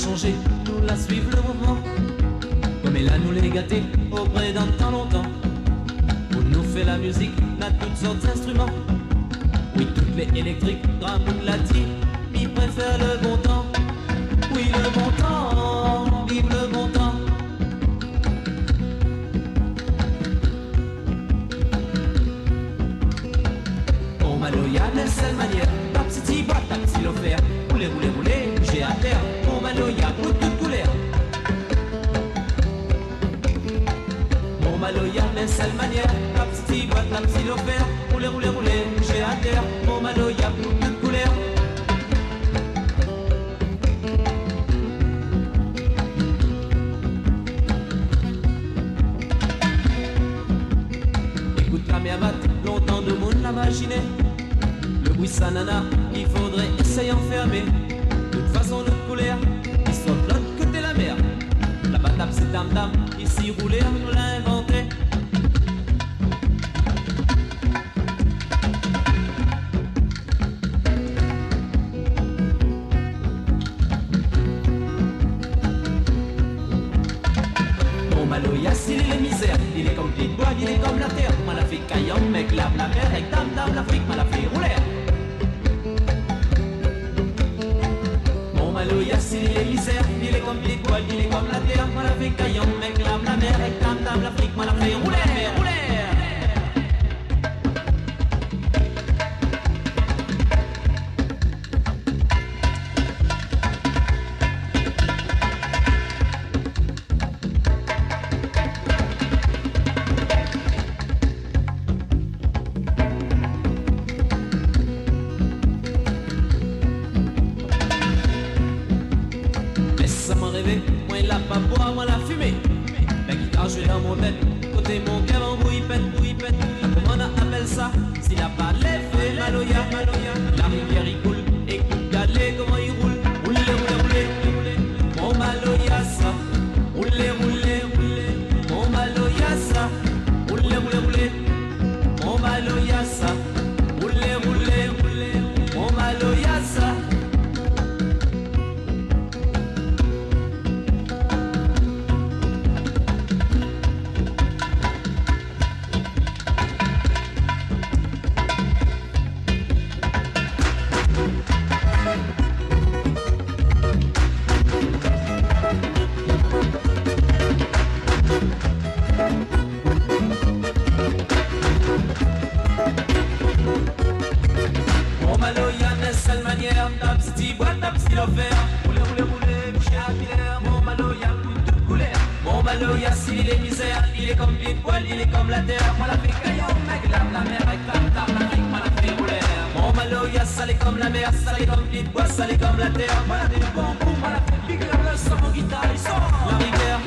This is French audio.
changer, nous la suivre le mouvement. Comme elle a nous les gâtés auprès d'un temps longtemps. On nous fait la musique, on a toutes sortes d'instruments. Oui, toutes les électriques, Gramoun l'a dit, il préfère le bon temps. Oui, le bon temps, vive le bon temps. Bon Maloya, la seule manière, ta petite boîte, ta petite l'offert. Roulez, roulez, roulez, j'ai à terre. Bon Maloya, pour toute couleur. Bon Maloya, la seule manière, ta petite boîte, ta petite l'offert. Roulez, roulez, roulez, j'ai à terre. Bon Maloya, pour toute couleur. Longtemps de monde l'imaginé. Le bruit sanana, il faudrait essayer enfermer. De toute façon notre couleur, il soit de l'autre côté la mer. La batable c'est dame dame, ici rouler on l'a inventé. Bon Maloya, s'il est misère, il est comme les bois, il est comme la terre. Malafrique, caillon, mec, lave la mer, avec dame, dame, l'Afrique, malafrique, rouler. Bon Maloya, s'il est misère, il est comme les bois, il est comme la terre. Malafrique, caillon, mec, lave la mer, avec dame, dame, l'Afrique, malafrique, rouler, rouler. Moi il a pas boire, moi la fumée. La guitare je vais dans mon tête. Côté mon cœur en bouille pète. Comment on appelle ça? S'il a pas l'effet, Maloya, Maloya. La rivière il coule, écoute galé comment il roule. Roulez, roulez, roulez, roulez. Mon Maloya ça. Roulez, roulez, roulez. Mon Maloya ça. Roulez, roulez, roulez. Mon Maloya ça. Roulez, roulez, roulez. Mon Maloya ça. Ta petite boîte, ta petite l'offert. Roulez, roulez, roulez, boucher à filaire. Mon Maloya, pour toute couleur. Mon Maloya, s'il est misère, il est comme les poils, il est comme la terre. Moi la fais caillon, mec, lave la mer, avec la l'Afrique, moi la fais rouler. Mon Maloya, salé comme la mer, salé comme les bois, salé comme la terre. Moi la fais bon boum, moi la fais big, le son, mon guitare, il sort. La rivière.